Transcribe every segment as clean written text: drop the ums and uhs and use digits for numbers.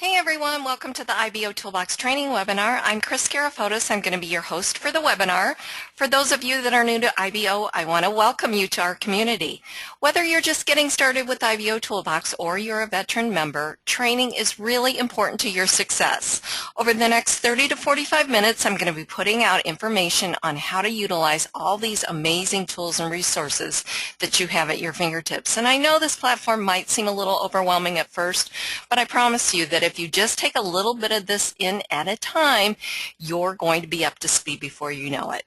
Hey everyone, welcome to the IBOtoolbox training webinar. I'm Kris Karafotas. I'm going to be your host for the webinar. For those of you that are new to IBO, I want to welcome you to our community. Whether you're just getting started with IBOtoolbox or you're a veteran member, training is really important to your success. Over the next 30 to 45 minutes, I'm going to be putting out information on how to utilize all these amazing tools and resources that you have at your fingertips. And I know this platform might seem a little overwhelming at first, but I promise you that if you just take a little bit of this in at a time, you're going to be up to speed before you know it.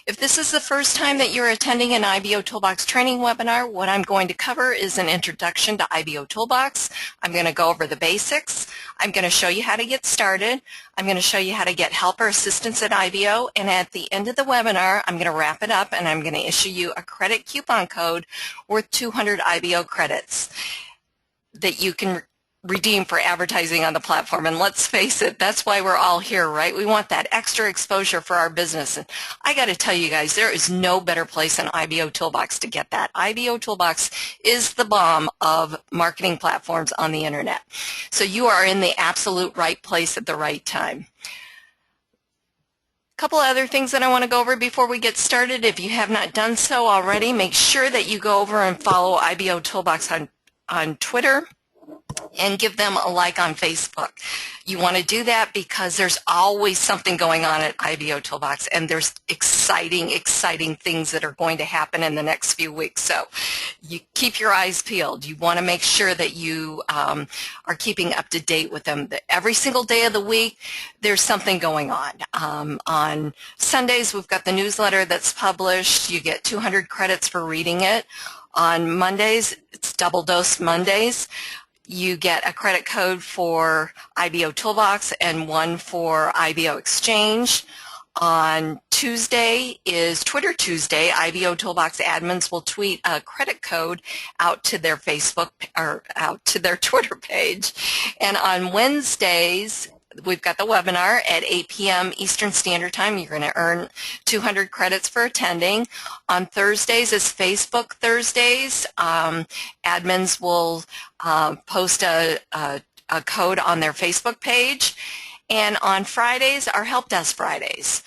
If this is the first time that you're attending an IBOtoolbox training webinar, what I'm going to cover is an introduction to IBOtoolbox. I'm going to go over the basics. I'm going to show you how to get started. I'm going to show you how to get help or assistance at IBO, and at the end of the webinar, I'm going to wrap it up and I'm going to issue you a credit coupon code worth 200 IBO credits that you can redeem for advertising on the platform. And let's face it, that's why we're all here, right? We want that extra exposure for our business. And I got to tell you guys, there is no better place than IBOtoolbox to get that. IBOtoolbox is the bomb of marketing platforms on the internet. So you are in the absolute right place at the right time. A couple other things that I want to go over before we get started. If you have not done so already, make sure that you go over and follow IBOtoolbox on Twitter and give them a like on Facebook. You want to do that because there's always something going on at IBOtoolbox, and there's exciting things that are going to happen in the next few weeks. So you keep your eyes peeled. You want to make sure that you are keeping up to date with them. Every single day of the week, there's something going on. On Sundays, we've got the newsletter that's published. You get 200 credits for reading it. On Mondays, it's Double Dose Mondays. You get a credit code for IBOtoolbox and one for IBO Exchange. On Tuesday is Twitter Tuesday. IBOtoolbox admins will tweet a credit code out to their Facebook or out to their Twitter page. And on Wednesdays, we've got the webinar at 8 p.m. Eastern Standard Time. You're going to earn 200 credits for attending. On Thursdays is Facebook Thursdays. Admins will post a code on their Facebook page. And on Fridays are Help Desk Fridays.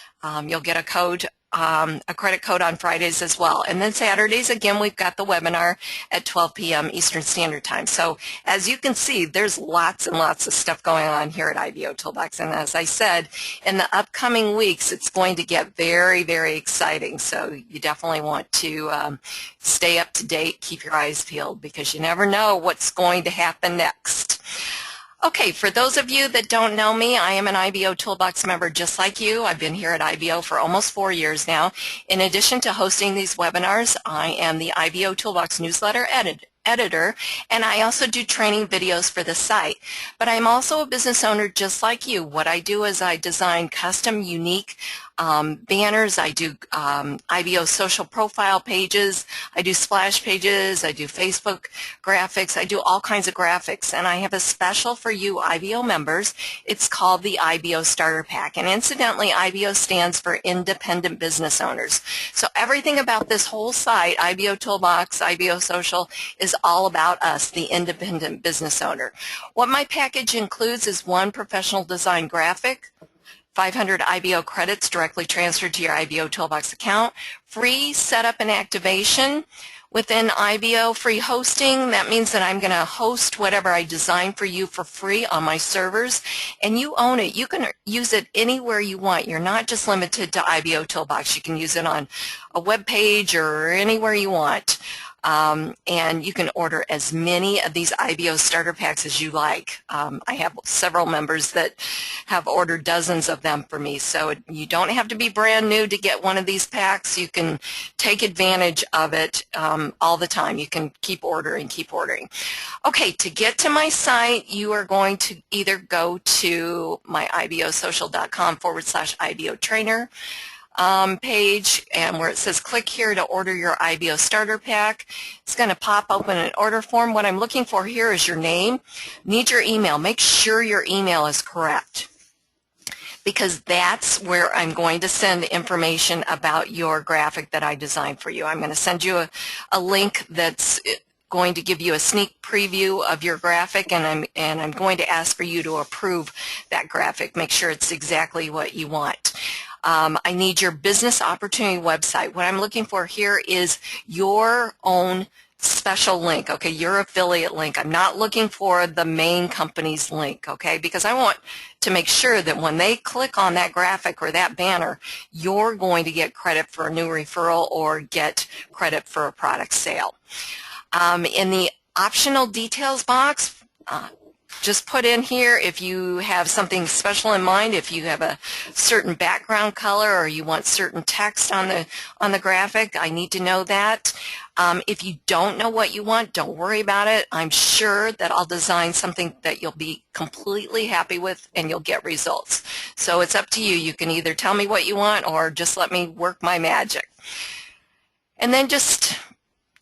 You'll get a code, a credit code on Fridays as well. And then Saturdays, again, we've got the webinar at 12 p.m. Eastern Standard Time. So as you can see, there's lots and lots of stuff going on here at IBOtoolbox. And as I said, in the upcoming weeks, it's going to get very exciting. So you definitely want to stay up to date, keep your eyes peeled, because you never know what's going to happen next. Okay, for those of you that don't know me, I am an IBOtoolbox member just like you. I've been here at IBO for almost 4 years now. In addition to hosting these webinars, I am the IBOtoolbox newsletter editor, and I also do training videos for the site. But I'm also a business owner just like you. What I do is I design custom, unique banners. I do IBO social profile pages. I do splash pages. I do Facebook graphics. I do all kinds of graphics. And I have a special for you IBO members. It's called the IBO Starter Pack. And incidentally, IBO stands for Independent Business Owners. So everything about this whole site, IBOtoolbox, IBO Social, is all about us, the independent business owner. What my package includes is one professional design graphic, 500 IBO credits directly transferred to your IBOtoolbox account, free setup and activation within IBO, free hosting. That means that I'm going to host whatever I design for you for free on my servers, and you own it. You can use it anywhere you want. You're not just limited to IBOtoolbox. You can use it on a web page or anywhere you want. And you can order as many of these IBO starter packs as you like. I have several members that have ordered dozens of them for me, so you don't have to be brand new to get one of these packs. You can take advantage of it all the time. You can keep ordering. Okay, to get to my site, you are going to either go to my ibosocial.com/IBO trainer page, and where it says click here to order your IBO starter pack. It's going to pop open an order form. What I'm looking for here is your name. Need your email. Make sure your email is correct, because that's where I'm going to send information about your graphic that I designed for you. I'm going to send you a link that's going to give you a sneak preview of your graphic, and I'm going to ask for you to approve that graphic. Make sure it's exactly what you want. I need your business opportunity website. What I'm looking for here is your own special link, okay, your affiliate link. I'm not looking for the main company's link, okay, because I want to make sure that when they click on that graphic or that banner, you're going to get credit for a new referral or get credit for a product sale. In the optional details box, just put in here if you have something special in mind, if you have a certain background color or you want certain text on the graphic. I need to know that. If you don't know what you want, don't worry about it. I'm sure that I'll design something that you'll be completely happy with and you'll get results. So it's up to you. You can either tell me what you want or just let me work my magic. And then just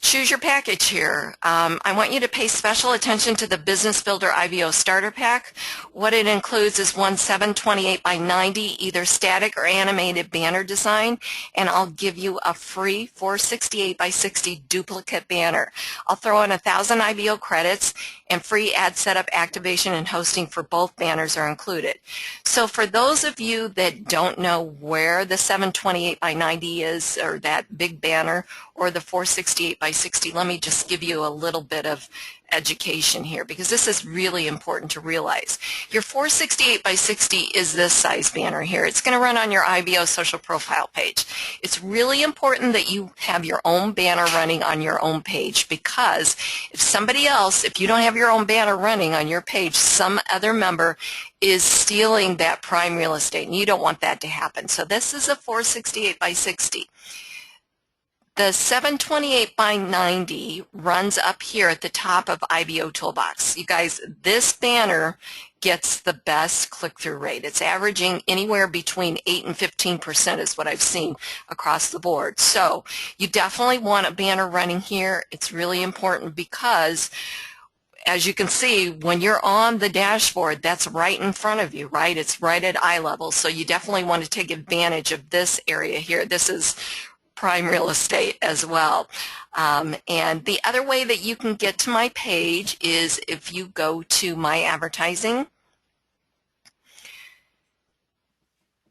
choose your package here. I want you to pay special attention to the Business Builder IBO Starter Pack. What it includes is one 728 by 90, either static or animated banner design, and I'll give you a free 468 by 60 duplicate banner. I'll throw in 1,000 IBO credits, and free ad setup, activation, and hosting for both banners are included. So for those of you that don't know where the 728 by 90 is, or that big banner, or the 468 by 60, let me just give you a little bit of education here, because this is really important to realize. Your 468 by 60 is this size banner here. It's going to run on your IBO social profile page. It's really important that you have your own banner running on your own page, because if somebody else, if you don't have your own banner running on your page, some other member is stealing that prime real estate, and you don't want that to happen. So this is a 468 by 60. The 728 by 90 runs up here at the top of IBOtoolbox. You guys, this banner gets the best click-through rate. It's averaging anywhere between 8 and 15% is what I've seen across the board. So you definitely want a banner running here. It's really important because, as you can see, when you're on the dashboard, that's right in front of you, right? It's right at eye level. So you definitely want to take advantage of this area here. This is prime real estate as well. And the other way that you can get to my page is if you go to my advertising,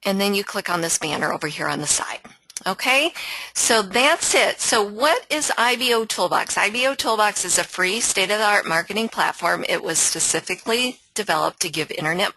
and then you click on this banner over here on the side. Okay, so that's it. So what is IBOtoolbox? IBOtoolbox is a free state-of-the-art marketing platform. It was specifically developed to give internet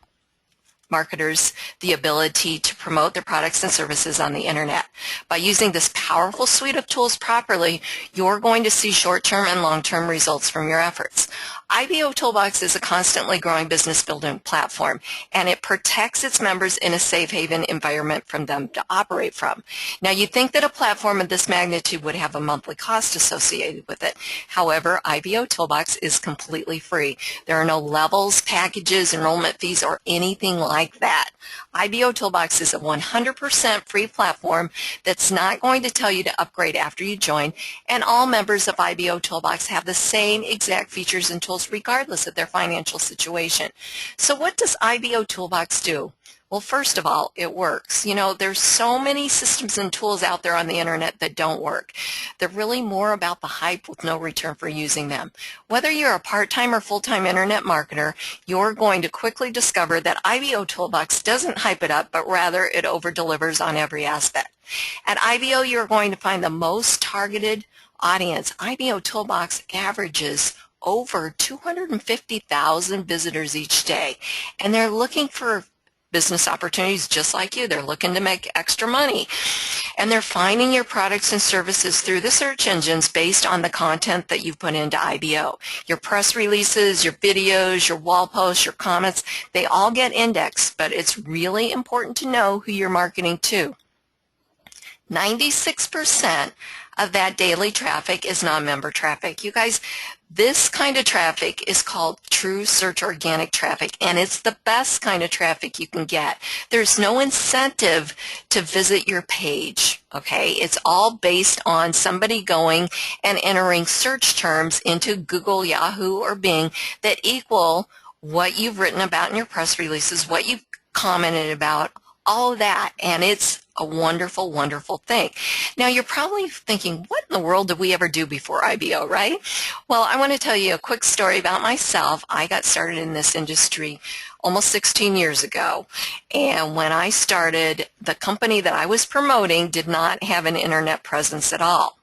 marketers the ability to promote their products and services on the internet. By using this powerful suite of tools properly, you're going to see short-term and long-term results from your efforts. IBOtoolbox is a constantly growing business building platform, and it protects its members in a safe haven environment from them to operate from. Now, you'd think that a platform of this magnitude would have a monthly cost associated with it. However, IBOtoolbox is completely free. There are no levels, packages, enrollment fees, or anything like that. IBOtoolbox is a 100% free platform that's not going to tell you to upgrade after you join, and all members of IBOtoolbox have the same exact features and tools regardless of their financial situation. So what does IBOtoolbox do? Well, first of all, it works. You know, there's so many systems and tools out there on the internet that don't work. They're really more about the hype with no return for using them. Whether you're a part-time or full-time internet marketer, you're going to quickly discover that IBOtoolbox doesn't hype it up, but rather it over-delivers on every aspect. At IBO, you're going to find the most targeted audience. IBOtoolbox averages over 250,000 visitors each day, and they're looking for business opportunities just like you. They're looking to make extra money, and they're finding your products and services through the search engines based on the content that you put into IBO. Your press releases, your videos, your wall posts, your comments, they all get indexed, but it's really important to know who you're marketing to. 96% of that daily traffic is non-member traffic. You guys, this kind of traffic is called true search organic traffic, and it's the best kind of traffic you can get. There's no incentive to visit your page, okay? It's all based on somebody going and entering search terms into Google, Yahoo, or Bing that equal what you've written about in your press releases, what you've commented about, all of that, and it's a wonderful, wonderful thing. Now, you're probably thinking, what in the world did we ever do before IBO, right? Well, I want to tell you a quick story about myself. I got started in this industry almost 16 years ago, and when I started, the company that I was promoting did not have an internet presence at all.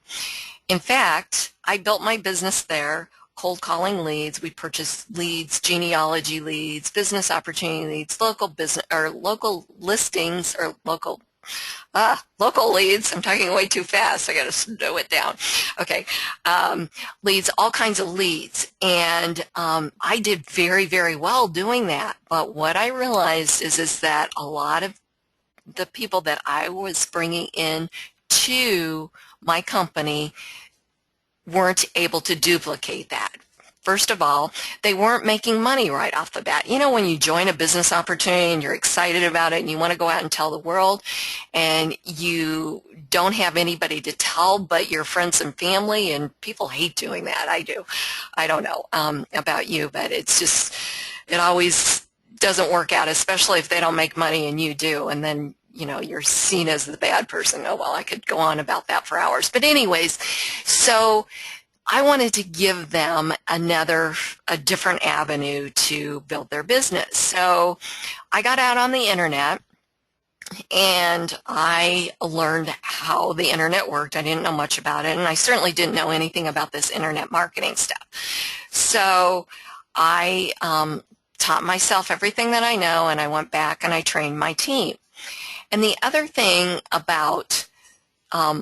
In fact, I built my business there, cold calling leads. We purchased leads, genealogy leads, business opportunity leads, local business or local listings or local leads. I'm talking way too fast. I got to slow it down. Okay. Leads, all kinds of leads. And I did very, very well doing that. But what I realized is that a lot of the people that I was bringing in to my company weren't able to duplicate that. First of all, they weren't making money right off the bat. You know, when you join a business opportunity and you're excited about it and you want to go out and tell the world and you don't have anybody to tell but your friends and family, and people hate doing that. I do. I don't know about you, but it's just, it always doesn't work out, especially if they don't make money and you do, and then you know, you're seen as the bad person. Oh, well, I could go on about that for hours. But anyways, so I wanted to give them a different avenue to build their business. So I got out on the internet and I learned how the internet worked. I didn't know much about it, and I certainly didn't know anything about this internet marketing stuff. So I taught myself everything that I know, and I went back and I trained my team. And the other thing about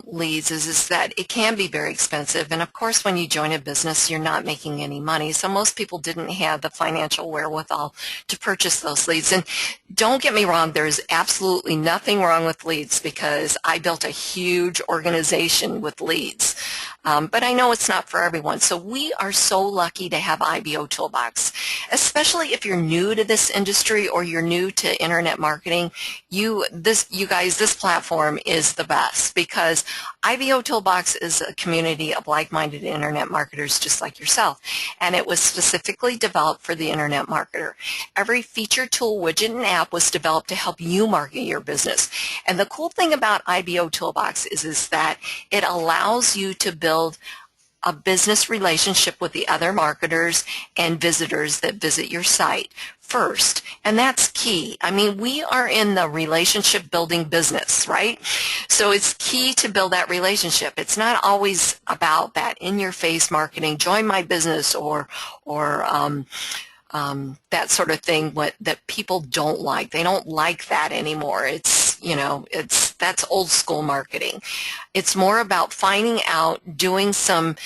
leads is that it can be very expensive. And of course, when you join a business, you're not making any money. So most people didn't have the financial wherewithal to purchase those leads. And don't get me wrong, there's absolutely nothing wrong with leads because I built a huge organization with leads. But I know it's not for everyone. So we are so lucky to have IBOtoolbox, especially if you're new to this industry or you're new to internet marketing. You guys, this platform is the best because IBOtoolbox is a community of like-minded internet marketers just like yourself, and it was specifically developed for the internet marketer. Every feature, tool, widget, and app was developed to help you market your business. And the cool thing about IBOtoolbox is that it allows you to build a business relationship with the other marketers and visitors that visit your site first. And that's key. I mean, we are in the relationship building business, right? So it's key to build that relationship. It's not always about that in-your-face marketing, join my business or that sort of thing that people don't like. They don't like that anymore. It's, you know, that's old school marketing. It's more about finding out, doing some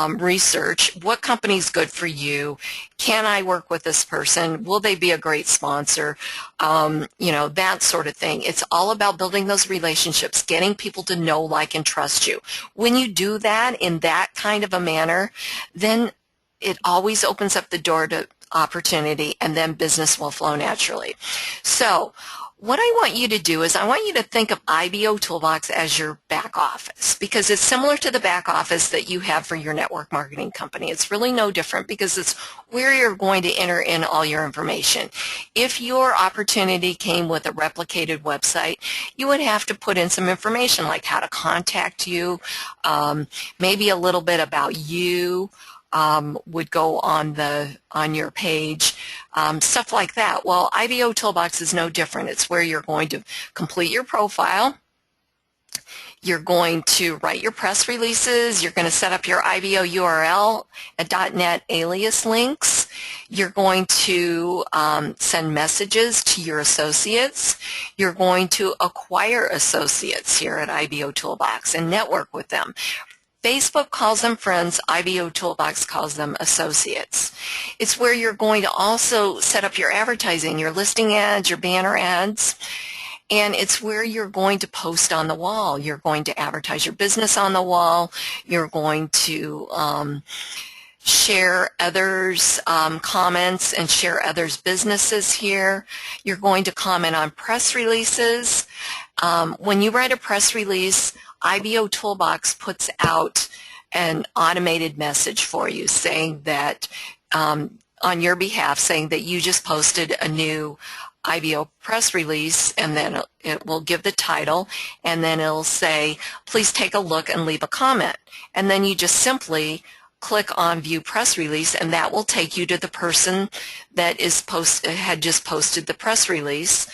research. What company's good for you? Can I work with this person? Will they be a great sponsor? You know, that sort of thing. It's all about building those relationships, getting people to know, like, and trust you. When you do that in that kind of a manner, then it always opens up the door to opportunity, and then business will flow naturally. So what I want you to do is I want you to think of IBOtoolbox as your back office, because it's similar to the back office that you have for your network marketing company. It's really no different because it's where you're going to enter in all your information. If your opportunity came with a replicated website, you would have to put in some information like how to contact you, maybe a little bit about you, would go on your page, stuff like that. Well, IBOtoolbox is no different. It's where you're going to complete your profile. You're going to write your press releases. You're going to set up your IBO URL and .NET alias links. You're going to send messages to your associates. You're going to acquire associates here at IBOtoolbox and network with them. Facebook calls them friends, IBOtoolbox calls them associates. It's where you're going to also set up your advertising, your listing ads, your banner ads, and it's where you're going to post on the wall. You're going to advertise your business on the wall. You're going to share others' comments and share others' businesses here. You're going to comment on press releases. When you write a press release, IBOtoolbox puts out an automated message for you saying that, on your behalf, saying that you just posted a new IBO press release, and then it will give the title, and then it'll say, please take a look and leave a comment. And then you just simply click on View Press Release, and that will take you to the person that had just posted the press release.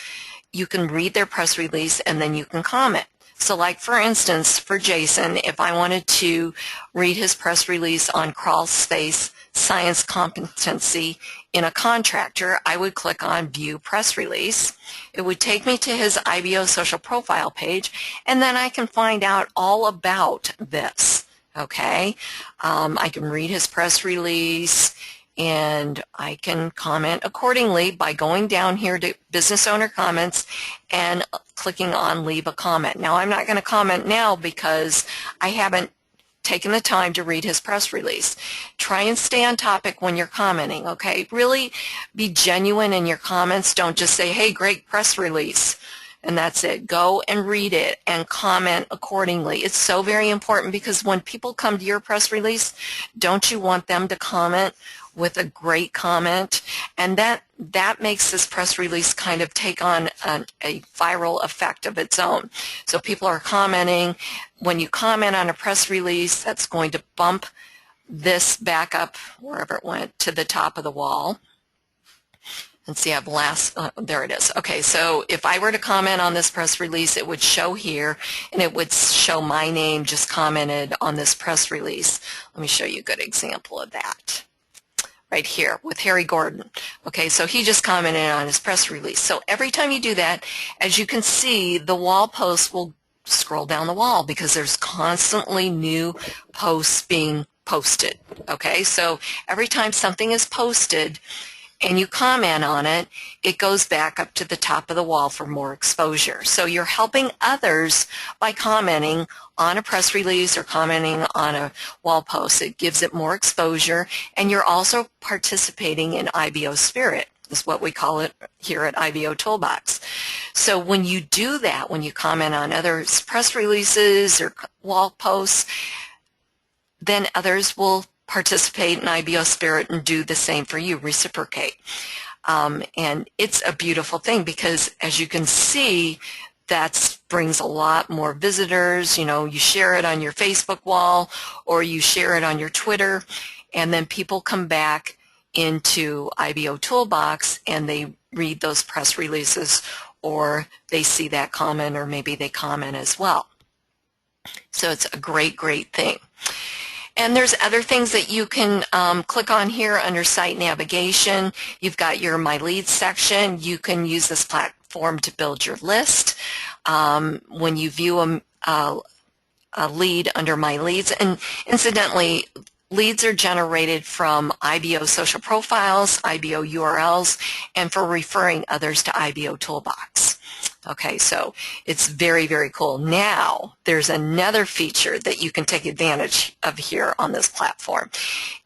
You can read their press release, and then you can comment. So like, for instance, for Jason, if I wanted to read his press release on crawl space science competency in a contractor, I would click on View Press Release. It would take me to his IBO social profile page, and then I can find out all about this. Okay, I can read his press release, and I can comment accordingly by going down here to Business Owner Comments and clicking on Leave a Comment. Now, I'm not going to comment now because I haven't taken the time to read his press release. Try and stay on topic when you're commenting, okay? Really be genuine in your comments. Don't just say, hey, great press release, and that's it. Go and read it and comment accordingly. It's so very important, because when people come to your press release, don't you want them to comment with a great comment? And that makes this press release kind of take on a viral effect of its own. So people are commenting. When you comment on a press release, that's going to bump this back up, wherever it went, to the top of the wall. And see, I've there it is. Okay, so if I were to comment on this press release, it would show here, and it would show my name just commented on this press release. Let me show you a good example of that. Right here with Harry Gordon. Okay, so he just commented on his press release. So every time you do that, as you can see, the wall post will scroll down the wall, because there's constantly new posts being posted. Okay, so every time something is posted and you comment on it, it goes back up to the top of the wall for more exposure. So you're helping others by commenting on a press release or commenting on a wall post. It gives it more exposure, and you're also participating in IBO Spirit, is what we call it here at IBOtoolbox. So when you do that, when you comment on others' press releases or wall posts, then others will participate in IBO Spirit and do the same for you, reciprocate. And it's a beautiful thing, because as you can see, that brings a lot more visitors. You know, you share it on your Facebook wall, or you share it on your Twitter, and then people come back into IBOtoolbox and they read those press releases, or they see that comment, or maybe they comment as well. So it's a great, great thing. And there's other things that you can click on here under site navigation. You've got your My Leads section. You can use this platform to build your list. When you view a lead under My Leads, and incidentally, leads are generated from IBO social profiles, IBO URLs, and for referring others to IBOtoolbox. Okay, so it's very, very cool. Now, there's another feature that you can take advantage of here on this platform.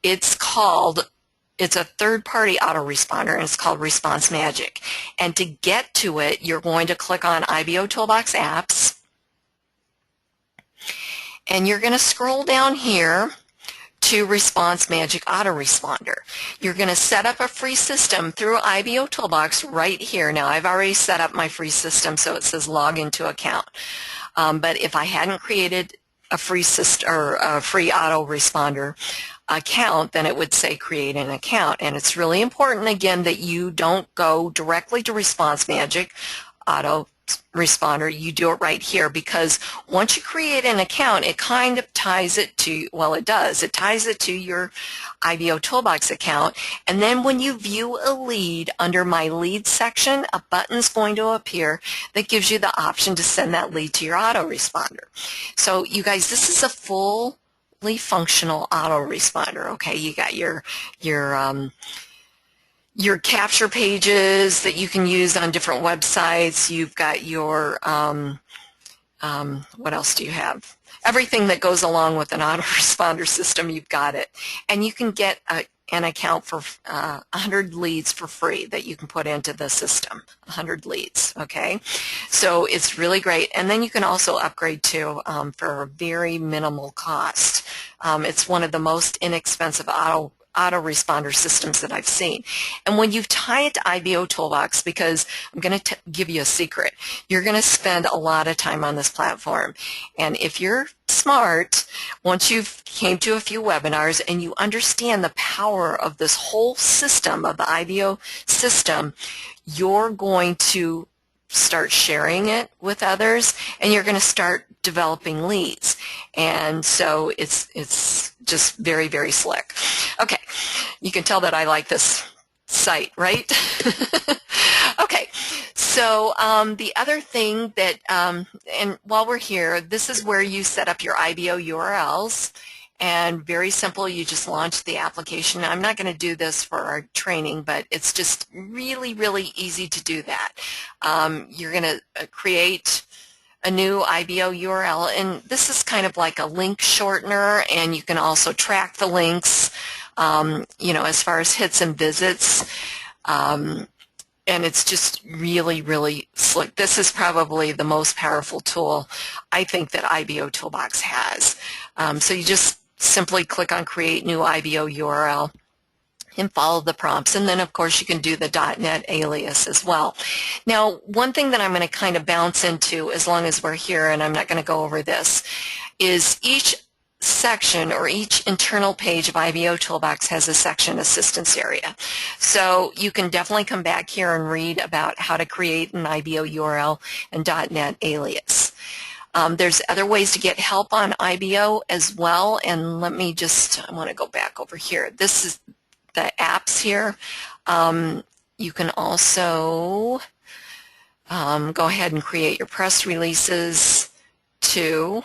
It's a third-party autoresponder, and it's called Response Magic. And to get to it, you're going to click on IBOtoolbox Apps, and you're going to scroll down here to Response Magic Autoresponder. You're going to set up a free system through IBOtoolbox right here. Now, I've already set up my free system, so it says log into account. But if I hadn't created a free system or a free autoresponder account, then it would say create an account. And it's really important, again, that you don't go directly to Response Magic Autoresponder. You do it right here, because once you create an account, it kind of ties it to, well, it does. It ties it to your IBOtoolbox account. And then when you view a lead under My Leads section, a button's going to appear that gives you the option to send that lead to your autoresponder. So you guys, this is a fully functional autoresponder. Okay, you got your capture pages that you can use on different websites. You've got your, what else do you have? Everything that goes along with an autoresponder system, you've got it. And you can get an account for 100 leads for free that you can put into the system, 100 leads, okay? So it's really great. And then you can also upgrade to for a very minimal cost. It's one of the most inexpensive autoresponder systems that I've seen. And when you tie it to IBOtoolbox, because I'm going to give you a secret, you're going to spend a lot of time on this platform. And if you're smart, once you've came to a few webinars and you understand the power of this whole system, of the IBO system, you're going to start sharing it with others, and you're going to start developing leads. And so it's just very, very slick. Okay, you can tell that I like this site, right? Okay, so the other thing that, and while we're here, this is where you set up your IBO URLs. And very simple, you just launch the application. I'm not going to do this for our training, but it's just really, really easy to do that. You're going to create a new IBO URL, and this is kind of like a link shortener, and you can also track the links, you know, as far as hits and visits. And it's just really, really slick. This is probably the most powerful tool I think that IBOtoolbox has. So you just simply click on Create New IBO URL and follow the prompts. And then, of course, you can do the .NET alias as well. Now, one thing that I'm going to kind of bounce into as long as we're here, and I'm not going to go over this, is each section or each internal page of IBOtoolbox has a section assistance area. So you can definitely come back here and read about how to create an IBO URL and .NET alias. There's other ways to get help on IBO as well, and let me just, I want to go back over here. This is the apps here. You can also go ahead and create your press releases too,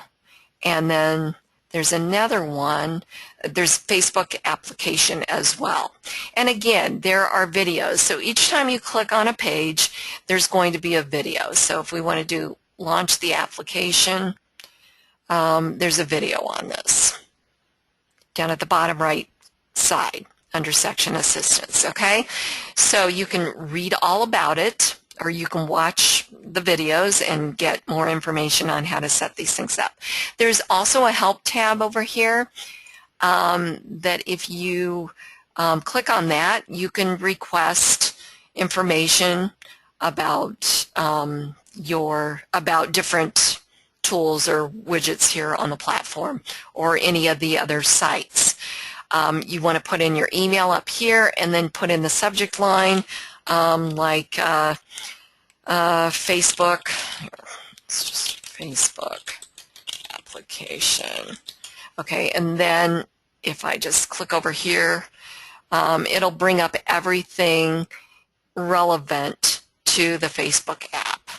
and then there's another one. There's Facebook application as well. And again, there are videos. So each time you click on a page, there's going to be a video. So if we want to do launch the application, there's a video on this down at the bottom right side under section assistance. Okay, so you can read all about it, or you can watch the videos and get more information on how to set these things up. There's also a help tab over here that if you click on that, you can request information about about different tools or widgets here on the platform or any of the other sites. You want to put in your email up here and then put in the subject line like Facebook. It's just Facebook application. Okay, and then if I just click over here, it'll bring up everything relevant to the Facebook app.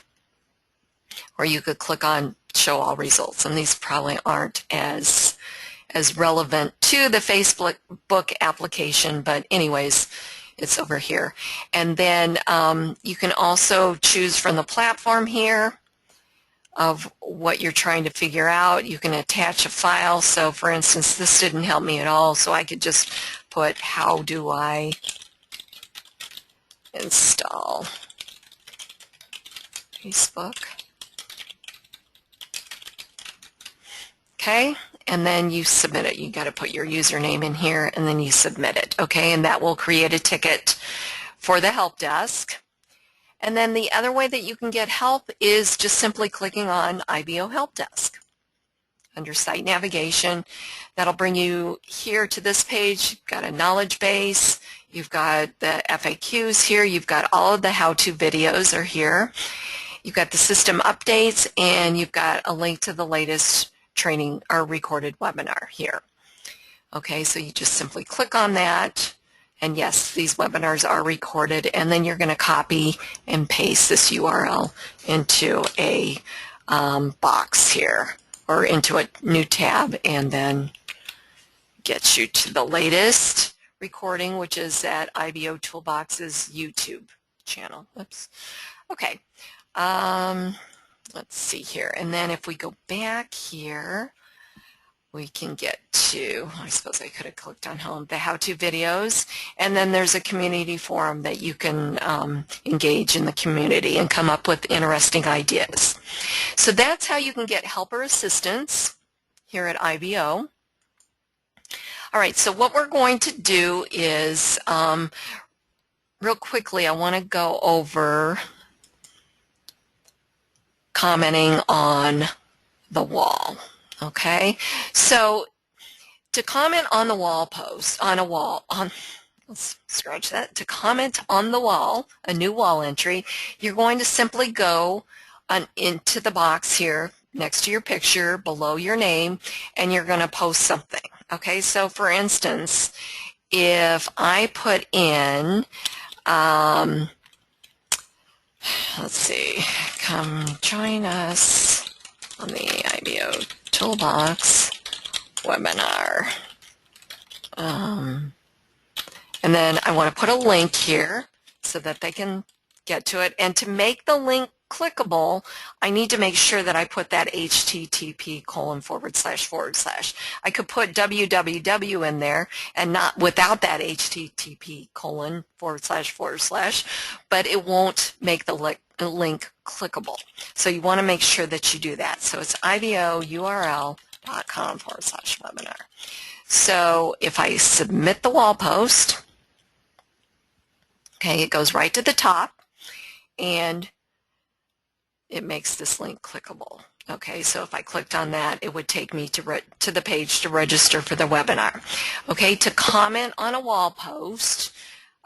Or you could click on show all results, and these probably aren't as relevant to the Facebook application, but anyways, it's over here. And then you can also choose from the platform here of what you're trying to figure out. You can attach a file. So for instance, this didn't help me at all, so I could just put how do I install Facebook. Okay, and then you submit it. You got to put your username in here, and then you submit it. Okay, and that will create a ticket for the help desk. And then the other way that you can get help is just simply clicking on IBO Help Desk under Site Navigation. That'll bring you here to this page. You've got a knowledge base. You've got the FAQs here. You've got all of the how-to videos are here. You've got the system updates, and you've got a link to the latest training or recorded webinar here. Okay, so you just simply click on that, and yes, these webinars are recorded, and then you're going to copy and paste this URL into a box here, or into a new tab, and then gets you to the latest recording, which is at IBOtoolbox's YouTube channel. Oops. Okay. Let's see here, and then if we go back here, we can get to, I suppose I could have clicked on home, the how-to videos, and then there's a community forum that you can engage in the community and come up with interesting ideas. So that's how you can get help or assistance here at IBO. All right, so what we're going to do is, real quickly, I want to go over commenting on the wall. Okay, so to comment on the wall post, let's scratch that, to comment on the wall, a new wall entry, you're going to simply go into the box here next to your picture, below your name, and you're going to post something. Okay, so for instance, if I put in, let's see, come join us on the IBOtoolbox webinar. And then I want to put a link here so that they can get to it. And to make the link clickable, I need to make sure that I put that http://. I could put www in there and not without that http://, but it won't make the link clickable. So you want to make sure that you do that. So it's IBOURL.com/webinar. So if I submit the wall post, okay, it goes right to the top and it makes this link clickable. Okay, so if I clicked on that, it would take me to the page to register for the webinar. Okay, to comment on a wall post,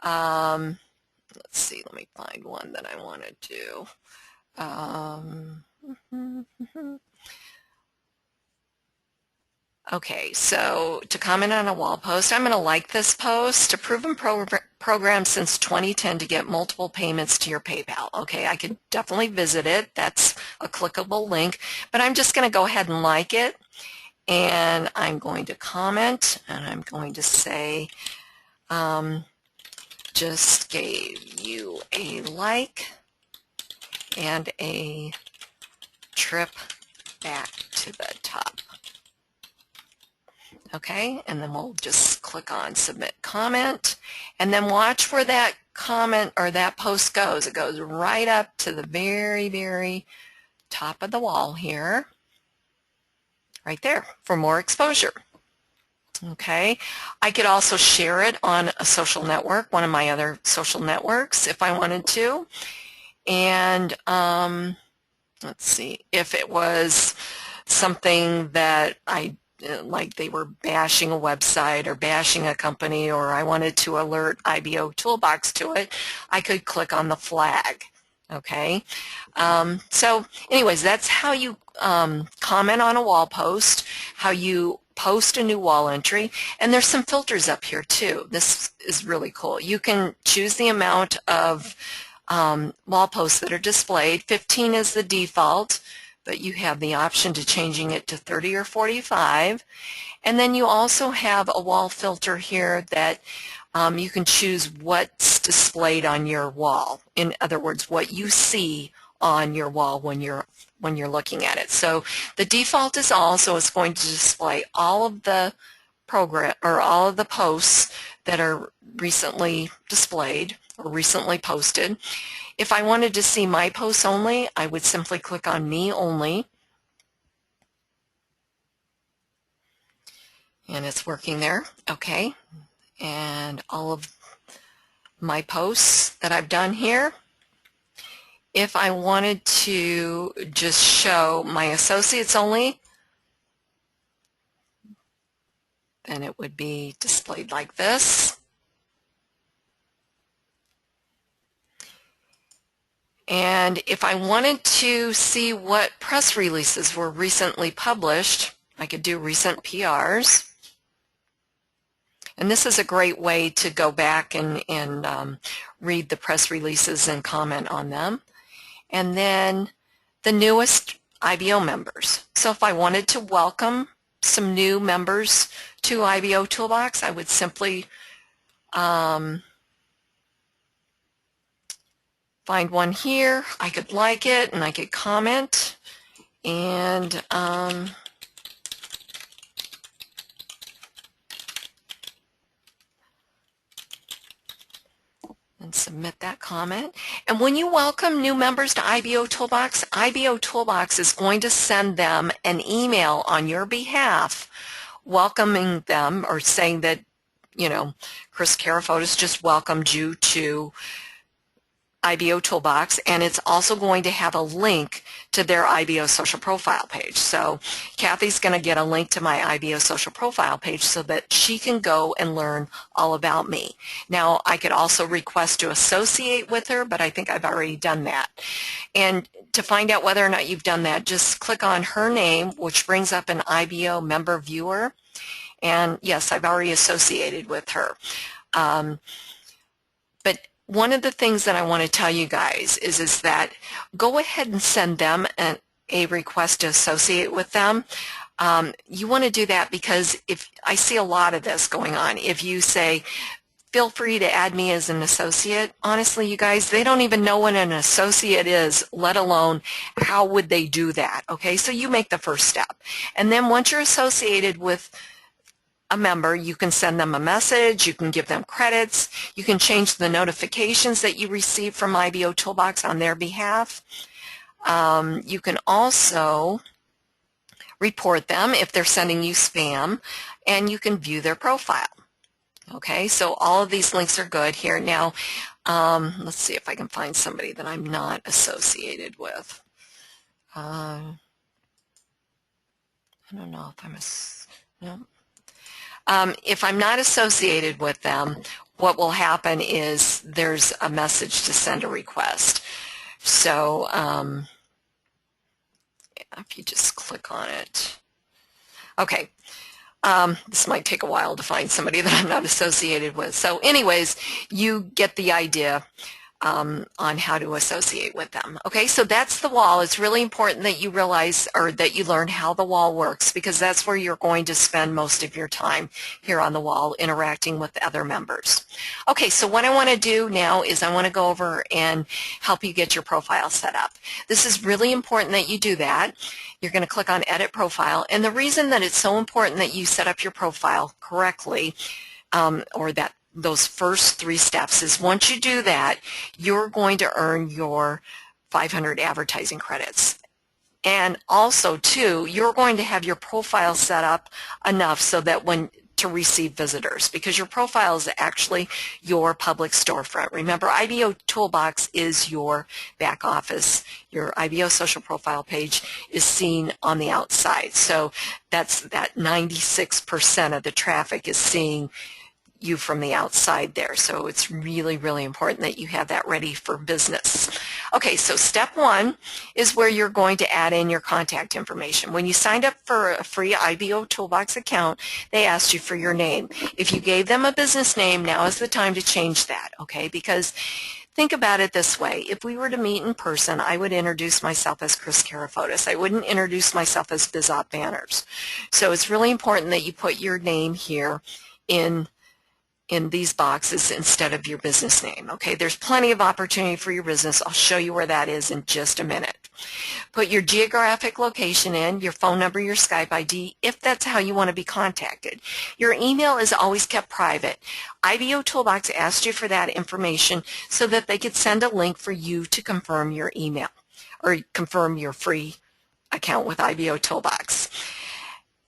let's see, let me find one that I want to do. Okay, so to comment on a wall post, I'm going to like this post, a proven program since 2010 to get multiple payments to your PayPal. Okay, I could definitely visit it. That's a clickable link, but I'm just going to go ahead and like it, and I'm going to comment, and I'm going to say, just gave you a like and a trip back to the top. Okay, and then we'll just click on submit comment, and then watch where that comment or that post goes. It goes right up to the very, very top of the wall here, right there, for more exposure. Okay, I could also share it on a social network, one of my other social networks, if I wanted to. And let's see, if it was something that like they were bashing a website or bashing a company, or I wanted to alert IBOtoolbox to it, I could click on the flag. Okay, so anyways, that's how you comment on a wall post, how you post a new wall entry, and there's some filters up here too. This is really cool. You can choose the amount of wall posts that are displayed. 15 is the default, but you have the option to changing it to 30 or 45. And then you also have a wall filter here that you can choose what's displayed on your wall. In other words, what you see on your wall when you're looking at it. So the default is all, so it's going to display all of the program or all of the posts that are recently displayed or recently posted. If I wanted to see my posts only, I would simply click on me only. And it's working there. Okay. And all of my posts that I've done here. If I wanted to just show my associates only, then it would be displayed like this. And if I wanted to see what press releases were recently published, I could do recent PRs. And this is a great way to go back and read the press releases and comment on them. And then the newest IBO members. So if I wanted to welcome some new members to IBOtoolbox, I would simply find one here. I could like it and I could comment and submit that comment. And when you welcome new members to IBOtoolbox is going to send them an email on your behalf welcoming them or saying that, you know, Kris Karafotas just welcomed you to IBOtoolbox, and it's also going to have a link to their IBO social profile page. So Kathy's going to get a link to my IBO social profile page so that she can go and learn all about me. Now, I could also request to associate with her, but I think I've already done that. And to find out whether or not you've done that, just click on her name, which brings up an IBO member viewer. And yes, I've already associated with her. But one of the things that I want to tell you guys is that go ahead and send them a request to associate with them. You want to do that because if I see a lot of this going on, if you say, feel free to add me as an associate, honestly, you guys, they don't even know what an associate is, let alone how would they do that, okay? So you make the first step. And then once you're associated with a member, you can send them a message, you can give them credits, you can change the notifications that you receive from IBOtoolbox on their behalf. You can also report them if they're sending you spam, and you can view their profile. Okay, so all of these links are good here. Now, let's see if I can find somebody that I'm not associated with. I don't know if I'm no. If I'm not associated with them, what will happen is there's a message to send a request. So if you just click on it. Okay. This might take a while to find somebody that I'm not associated with. So anyways, you get the idea on how to associate with them. Okay, so that's the wall. It's really important that you realize or that you learn how the wall works, because that's where you're going to spend most of your time here on the wall interacting with other members. Okay, so what I want to do now is I want to go over and help you get your profile set up. This is really important that you do that. You're going to click on Edit Profile, and the reason that it's so important that you set up your profile correctly, or that those first 3 steps, is once you do that, you're going to earn your 500 advertising credits. And also, too, you're going to have your profile set up enough so that to receive visitors, because your profile is actually your public storefront. Remember, IBOtoolbox is your back office. Your IBO social profile page is seen on the outside. So that's that 96% of the traffic is seeing you from the outside there. So it's really, really important that you have that ready for business. Okay, so step 1 is where you're going to add in your contact information. When you signed up for a free IBOtoolbox account, they asked you for your name. If you gave them a business name, now is the time to change that, okay? Because think about it this way. If we were to meet in person, I would introduce myself as Kris Karafotas. I wouldn't introduce myself as BizOp Banners. So it's really important that you put your name here in these boxes instead of your business name. Okay, there's plenty of opportunity for your business. I'll show you where that is in just a minute. Put your geographic location in, your phone number, your Skype ID, if that's how you want to be contacted. Your email is always kept private. IBOtoolbox asked you for that information so that they could send a link for you to confirm your email or confirm your free account with IBOtoolbox.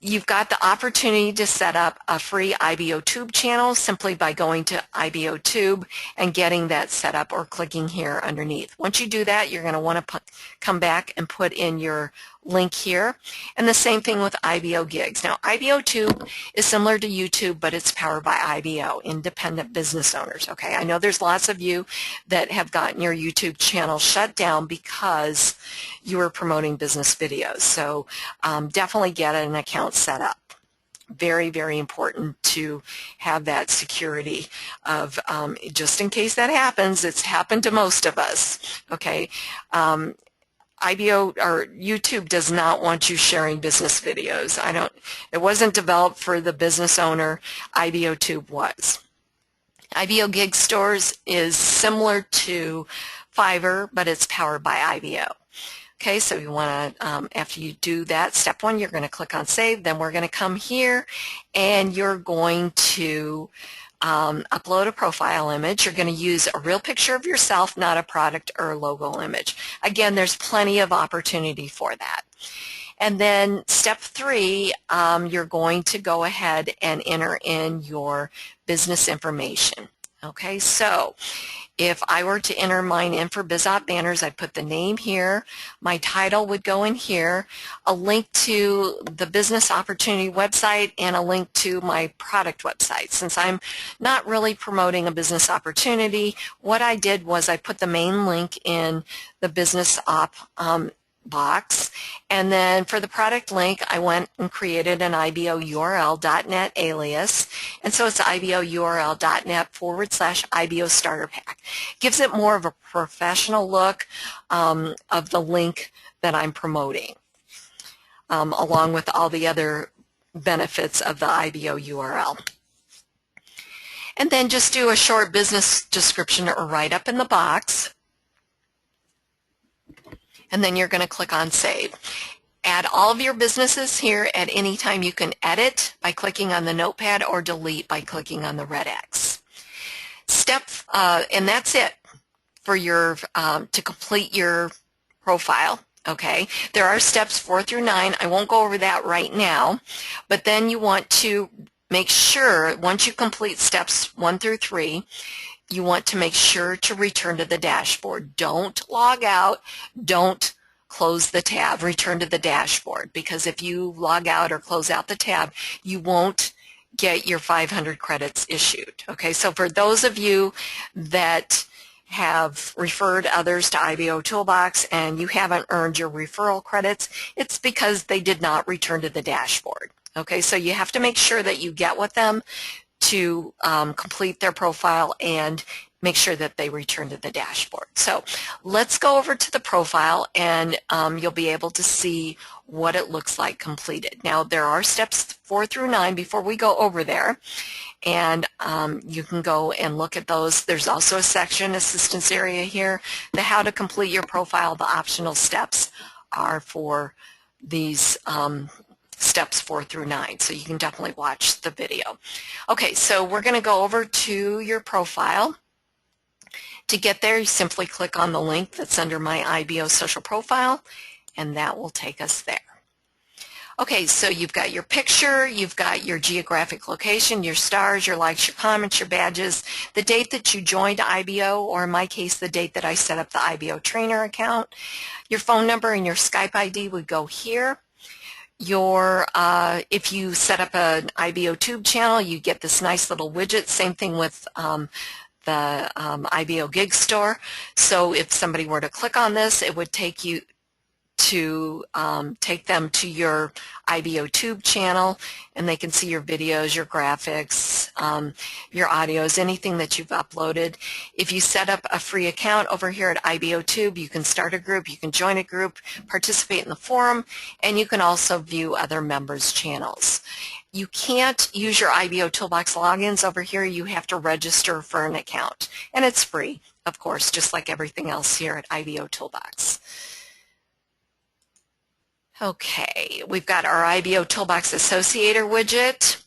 You've got the opportunity to set up a free IBOTube channel simply by going to IBOTube and getting that set up or clicking here underneath. Once you do that, you're going to want to come back and put in your link here. And the same thing with IBO Gigs. Now, IBOTube is similar to YouTube, but it's powered by IBO, independent business owners. Okay, I know there's lots of you that have gotten your YouTube channel shut down because you were promoting business videos. So definitely get an account set up. Very, very important to have that security of just in case that happens. It's happened to most of us. Okay. IBO or YouTube does not want you sharing business videos. It wasn't developed for the business owner. IBOTube was. IBO Gig Stores is similar to Fiverr, but it's powered by IBO. Okay, so you want to, after you do that, step 1, you're going to click on Save. Then we're going to come here, and you're going to upload a profile image. You're going to use a real picture of yourself, not a product or a logo image. Again, there's plenty of opportunity for that. And then step 3, you're going to go ahead and enter in your business information. Okay, so if I were to enter mine in for BizOp Banners, I'd put the name here, my title would go in here, a link to the business opportunity website, and a link to my product website. Since I'm not really promoting a business opportunity, what I did was I put the main link in the business op box, and then for the product link I went and created an IBOURL.net alias, and so it's IBOURL.net/IBO starter pack. Gives it more of a professional look of the link that I'm promoting, along with all the other benefits of the IBO URL. And then just do a short business description or write-up in the box. And then you're going to click on Save. Add all of your businesses here. At any time you can edit by clicking on the notepad or delete by clicking on the red X. And that's it for your to complete your profile. Okay, there are steps 4 through 9. I won't go over that right now, but then you want to make sure once you complete steps 1 through 3, you want to make sure to return to the dashboard. Don't log out. Don't close the tab. Return to the dashboard, because if you log out or close out the tab, you won't get your 500 credits issued. Okay, so for those of you that have referred others to IBOtoolbox and you haven't earned your referral credits, it's because they did not return to the dashboard. Okay, so you have to make sure that you get with them to complete their profile and make sure that they return to the dashboard. So let's go over to the profile, and you'll be able to see what it looks like completed. Now there are steps 4 through 9 before we go over there, and you can go and look at those. There's also a section, assistance area here, the how to complete your profile. The optional steps are for these steps 4 through 9, so you can definitely watch the video. Okay, so we're going to go over to your profile. To get there, you simply click on the link that's under my IBO social profile, and that will take us there. Okay, so you've got your picture, you've got your geographic location, your stars, your likes, your comments, your badges, the date that you joined IBO, or in my case, the date that I set up the IBO trainer account. Your phone number and your Skype ID would go here. If you set up an IBOTube channel, you get this nice little widget. Same thing with the IBO Gig Store. So if somebody were to click on this, it would take you to take them to your IBOTube channel, and they can see your videos, your graphics, your audios, anything that you've uploaded. If you set up a free account over here at IBOTube, you can start a group, you can join a group, participate in the forum, and you can also view other members' channels. You can't use your IBOtoolbox logins over here. You have to register for an account, and it's free, of course, just like everything else here at IBOtoolbox. Okay, we've got our IBOtoolbox Associator widget.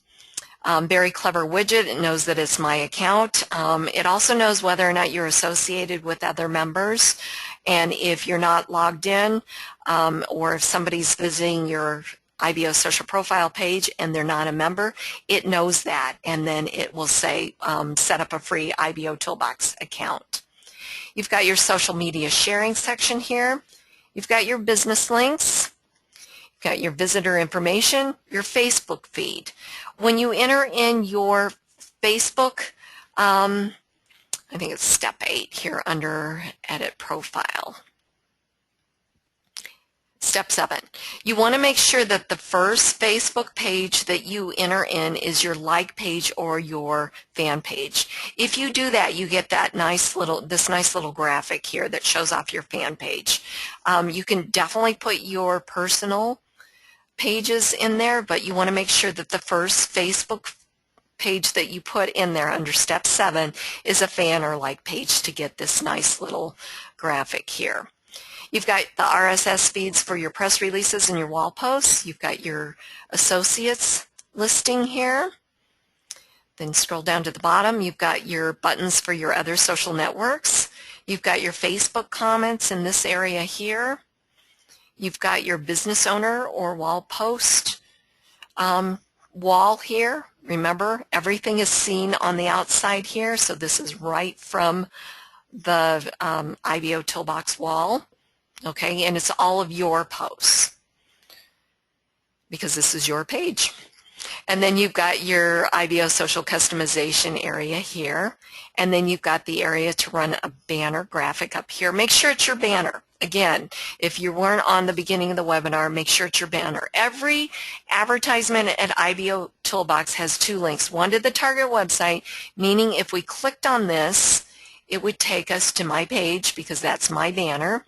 Very clever widget. It knows that it's my account. It also knows whether or not you're associated with other members, and if you're not logged in, or if somebody's visiting your IBO social profile page and they're not a member, it knows that, and then it will say set up a free IBOtoolbox account. You've got your social media sharing section here. You've got your business links. You've got your visitor information, your Facebook feed. When you enter in your Facebook, I think it's step 8 here under Edit Profile. Step 7, you want to make sure that the first Facebook page that you enter in is your like page or your fan page. If you do that, you get that nice little graphic here that shows off your fan page. You can definitely put your personal pages in there, but you want to make sure that the first Facebook page that you put in there under step 7 is a fan or like page to get this nice little graphic here. You've got the RSS feeds for your press releases and your wall posts. You've got your associates listing here. Then scroll down to the bottom. You've got your buttons for your other social networks. You've got your Facebook comments in this area here. You've got your business owner or wall post wall here. Remember, everything is seen on the outside here, so this is right from the IBOtoolbox wall, okay, and it's all of your posts because this is your page. And then you've got your IBO social customization area here, and then you've got the area to run a banner graphic up here. Make sure it's your banner. Again, if you weren't on the beginning of the webinar, make sure it's your banner. Every advertisement at IBOtoolbox has two links. One to the target website, meaning if we clicked on this, it would take us to my page because that's my banner,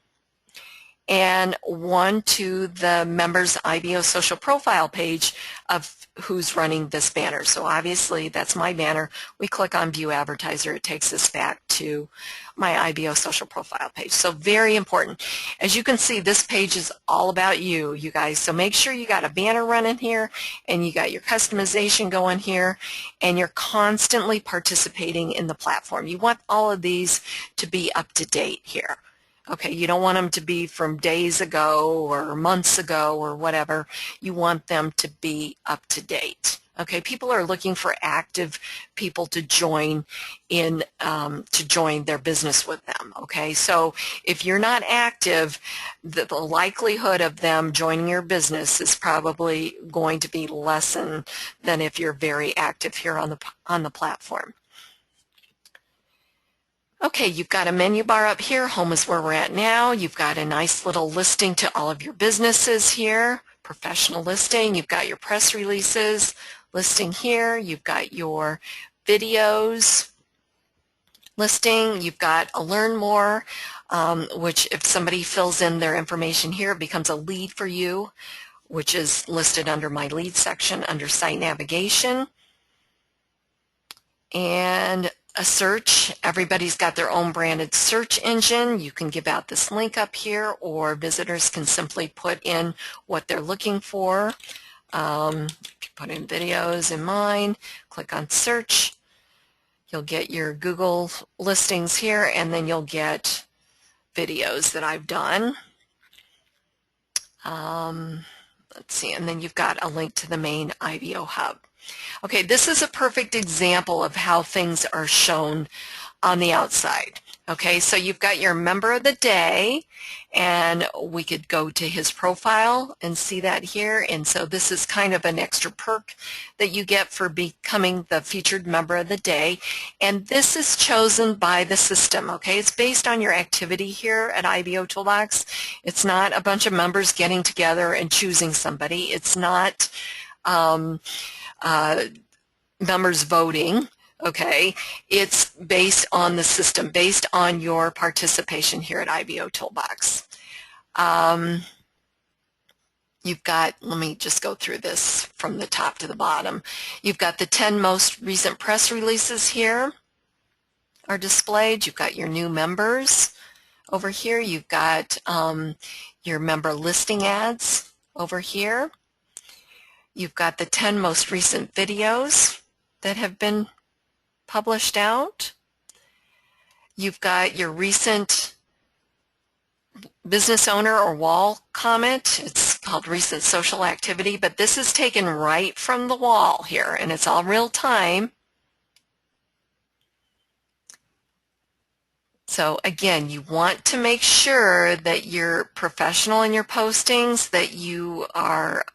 and one to the members IBO social profile page of who's running this banner. So obviously that's my banner. We click on View Advertiser. It takes us back to my IBO social profile page. So very important. As you can see, this page is all about you, you guys. So make sure you got a banner running here and you got your customization going here and you're constantly participating in the platform. You want all of these to be up to date here. Okay, you don't want them to be from days ago or months ago or whatever. You want them to be up to date. Okay, people are looking for active people to join in, to join their business with them. Okay, so if you're not active, the likelihood of them joining your business is probably going to be less than if you're very active here on the platform. Okay, you've got a menu bar up here. Home is where we're at now. You've got a nice little listing to all of your businesses here, professional listing. You've got your press releases listing here. You've got your videos listing. You've got a learn more, which if somebody fills in their information here, it becomes a lead for you, which is listed under my lead section under site navigation. And a search. Everybody's got their own branded search engine. You can give out this link up here, or visitors can simply put in what they're looking for. Put in videos in mine, click on search. You'll get your Google listings here, and then you'll get videos that I've done. Let's see, and then you've got a link to the main IBO hub. Okay, this is a perfect example of how things are shown on the outside. Okay, so you've got your member of the day, and we could go to his profile and see that here. And so this is kind of an extra perk that you get for becoming the featured member of the day. And this is chosen by the system, okay? It's based on your activity here at IBOtoolbox. It's not a bunch of members getting together and choosing somebody. It's not members voting, okay? It's based on the system, based on your participation here at IBOtoolbox. You've got, let me just go through this from the top to the bottom. You've got the 10 most recent press releases here are displayed. You've got your new members over here. You've got your member listing ads over here. You've got the 10 most recent videos that have been published out. You've got your recent business owner or wall comment. It's called recent social activity, but this is taken right from the wall here, and it's all real time. So again, you want to make sure that you're professional in your postings, that you are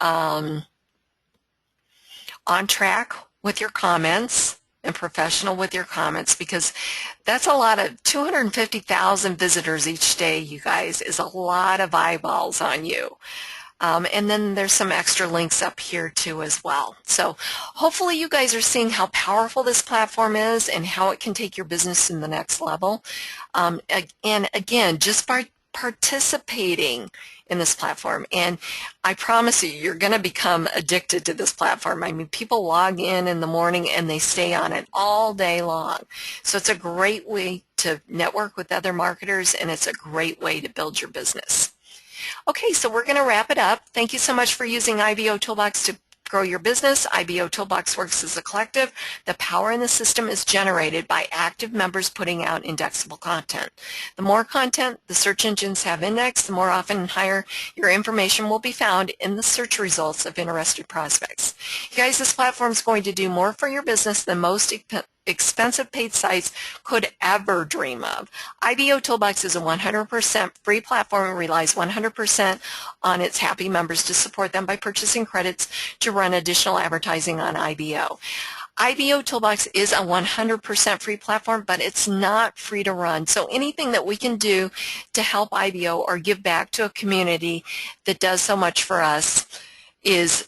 on track with your comments and professional with your comments, because that's a lot of 250,000 visitors each day, you guys, is a lot of eyeballs on you. And then there's some extra links up here too as well. So hopefully you guys are seeing how powerful this platform is and how it can take your business in the next level. And again, just by participating in this platform, and I promise you, you're going to become addicted to this platform. I mean, people log in the morning and they stay on it all day long. So it's a great way to network with other marketers, and it's a great way to build your business. Okay, so we're going to wrap it up. Thank you so much for using IBOtoolbox to grow your business, IBO Toolbox works as a collective. The power in the system is generated by active members putting out indexable content. The more content the search engines have indexed, the more often and higher your information will be found in the search results of interested prospects. You guys, this platform is going to do more for your business than most expensive paid sites could ever dream of. IBO Toolbox is a 100% free platform and relies 100% on its happy members to support them by purchasing credits to run additional advertising on IBO. IBO Toolbox is a 100% free platform, but it's not free to run. So anything that we can do to help IBO or give back to a community that does so much for us is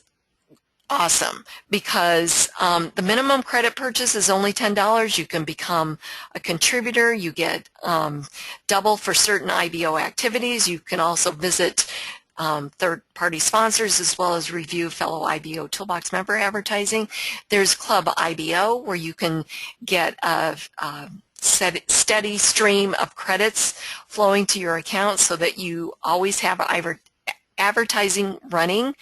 awesome, because the minimum credit purchase is only $10. You can become a contributor. You get double for certain IBO activities. You can also visit third-party sponsors as well as review fellow IBO Toolbox member advertising. There's Club IBO, where you can get a steady stream of credits flowing to your account so that you always have advertising running.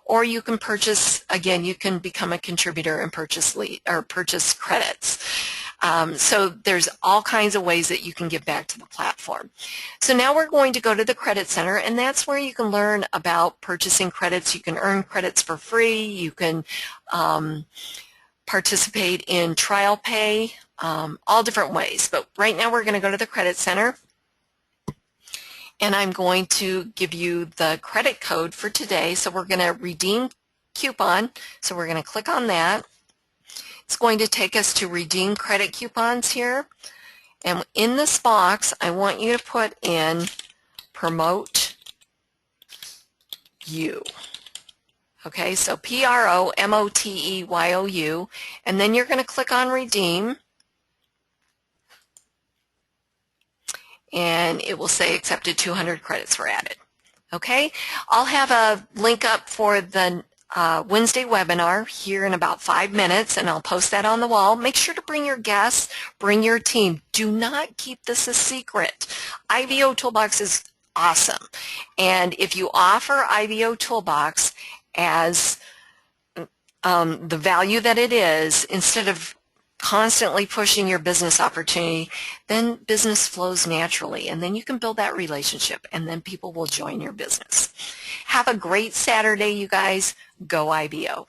Or you can purchase, again, you can become a contributor and purchase credits. So there's all kinds of ways that you can give back to the platform. So now we're going to go to the Credit Center, and that's where you can learn about purchasing credits. You can earn credits for free. You can participate in trial pay, all different ways. But right now we're going to go to the Credit Center. And I'm going to give you the credit code for today. So we're going to redeem coupon. So we're going to click on that. It's going to take us to redeem credit coupons here. And in this box, I want you to put in promote you. Okay, so PROMOTEYOU. And then you're going to click on redeem. And it will say accepted 200 credits were added. Okay, I'll have a link up for the Wednesday webinar here in about 5 minutes, and I'll post that on the wall. Make sure to bring your guests, bring your team. Do not keep this a secret. IBO Toolbox is awesome, and if you offer IBO Toolbox as the value that it is, instead of constantly pushing your business opportunity, then business flows naturally, and then you can build that relationship, and then people will join your business. Have a great Saturday, you guys. Go IBO.